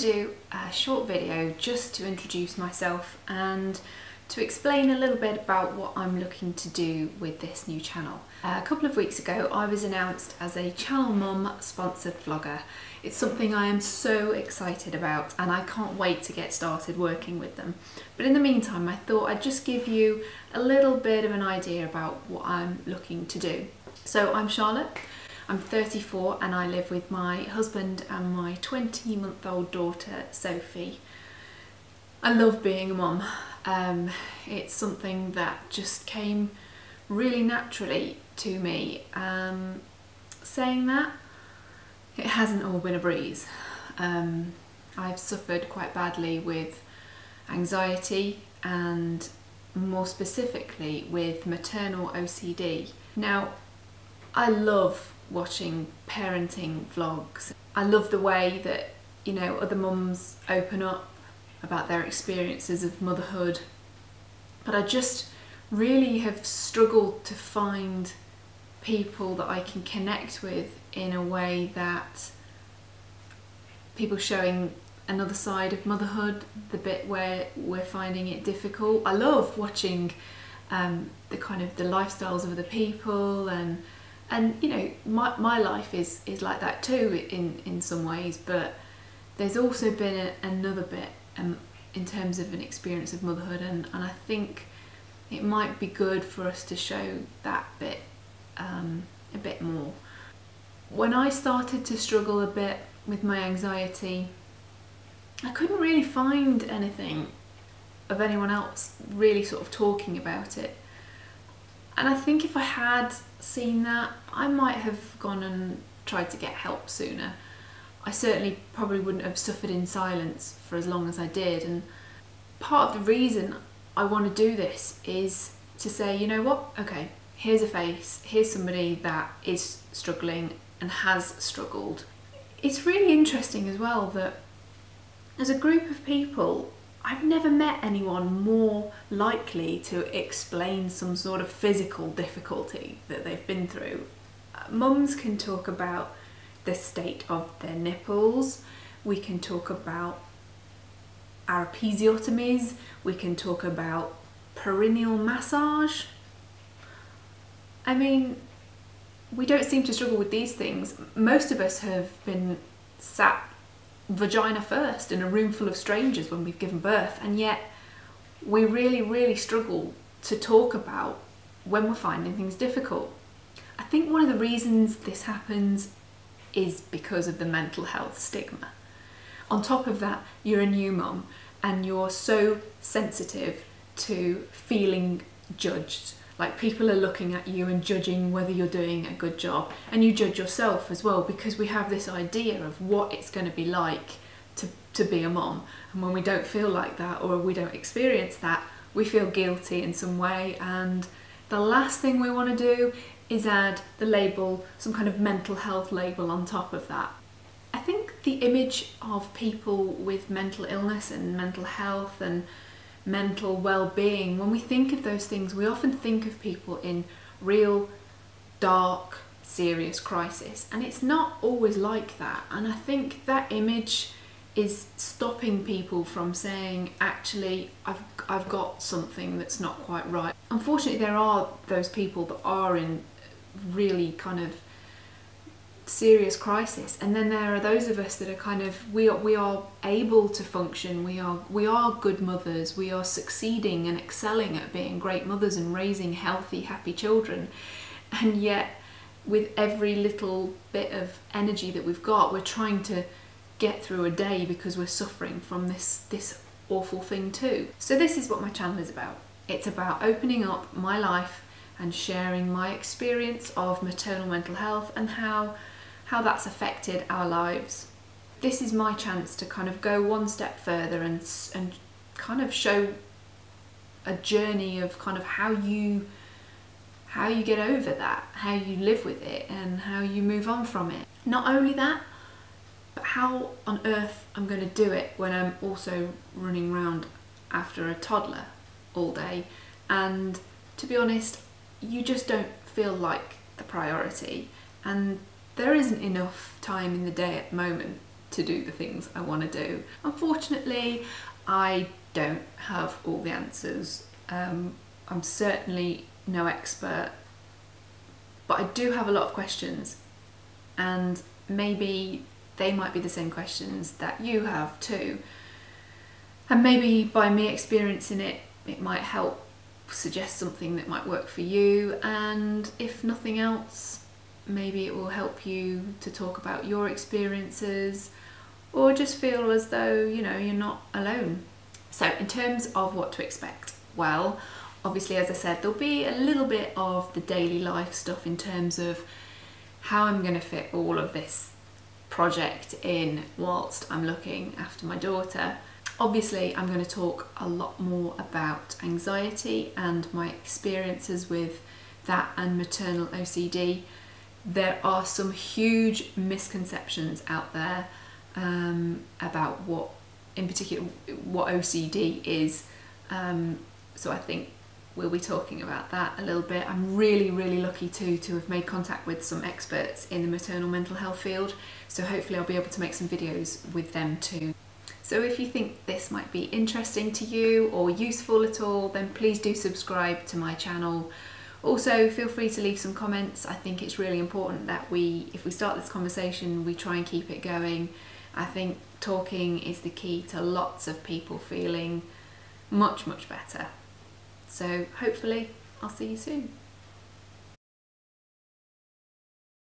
do a short video just to introduce myself and to explain a little bit about what I'm looking to do with this new channel. A couple of weeks ago I was announced as a Channel Mum sponsored vlogger. It's something I am so excited about and I can't wait to get started working with them. But in the meantime I thought I'd just give you a little bit of an idea about what I'm looking to do. So I'm Charlotte. I'm 34 and I live with my husband and my 20-month-old daughter Sophie. I love being a mum. It's something that just came really naturally to me. Saying that, it hasn't all been a breeze. I've suffered quite badly with anxiety and more specifically with maternal OCD. Now, I love watching parenting vlogs. I love the way that, you know, other mums open up about their experiences of motherhood, but I just really have struggled to find people that I can connect with in a way that people showing another side of motherhood, the bit where we're finding it difficult. I love watching the lifestyles of other people and you know, my life is like that too in some ways, but there's also been another bit in terms of an experience of motherhood, and I think it might be good for us to show that bit a bit more. When I started to struggle a bit with my anxiety, I couldn't really find anything of anyone else really sort of talking about it. And I think if I had seen that, I might have gone and tried to get help sooner. I certainly probably wouldn't have suffered in silence for as long as I did. And part of the reason I want to do this is to say, you know what, okay, here's a face, here's somebody that is struggling and has struggled. It's really interesting as well that as a group of people, I've never met anyone more likely to explain some sort of physical difficulty that they've been through. Mums can talk about the state of their nipples, we can talk about our episiotomies, we can talk about perineal massage. I mean, we don't seem to struggle with these things. Most of us have been sat vagina first in a room full of strangers when we've given birth, and yet we really struggle to talk about when we're finding things difficult. I think one of the reasons this happens is because of the mental health stigma. On top of that, you're a new mum and you're so sensitive to feeling judged. Like, people are looking at you and judging whether you're doing a good job, and you judge yourself as well, because we have this idea of what it's going to be like to be a mom, and when we don't feel like that or we don't experience that, we feel guilty in some way, and the last thing we want to do is add the label, some kind of mental health label on top of that. I think the image of people with mental illness and mental health and mental well-being, when we think of those things, we often think of people in real dark, serious crisis, and it's not always like that. And I think that image is stopping people from saying, actually, I've got something that's not quite right. Unfortunately, there are those people that are in really kind of serious crisis, and then there are those of us that are kind of, we are able to function, we are good mothers, we are succeeding and excelling at being great mothers and raising healthy, happy children, and yet with every little bit of energy that we've got, we're trying to get through a day because we're suffering from this awful thing too. So this is what my channel is about. It's about opening up my life and sharing my experience of maternal mental health and how that's affected our lives. This is my chance to kind of go one step further and kind of show a journey of kind of how you get over that, how you live with it and how you move on from it. Not only that, but how on earth I'm going to do it when I'm also running around after a toddler all day, and to be honest, you just don't feel like the priority, and there isn't enough time in the day at the moment to do the things I want to do. Unfortunately, I don't have all the answers. I'm certainly no expert, but I do have a lot of questions, and maybe they might be the same questions that you have too. And maybe by me experiencing it, it might help suggest something that might work for you, and if nothing else, maybe it will help you to talk about your experiences, or just feel as though, you know, you're not alone. So in terms of what to expect, well, obviously, as I said, there'll be a little bit of the daily life stuff in terms of how I'm going to fit all of this project in whilst I'm looking after my daughter. Obviously, I'm going to talk a lot more about anxiety and my experiences with that and maternal OCD. There are some huge misconceptions out there about what, in particular, what OCD is. So I think we'll be talking about that a little bit. I'm really lucky to have made contact with some experts in the maternal mental health field, so hopefully I'll be able to make some videos with them too. So if you think this might be interesting to you or useful at all, then please do subscribe to my channel. Also, feel free to leave some comments. I think it's really important that if we start this conversation, we try and keep it going. I think talking is the key to lots of people feeling much better. So hopefully I'll see you soon.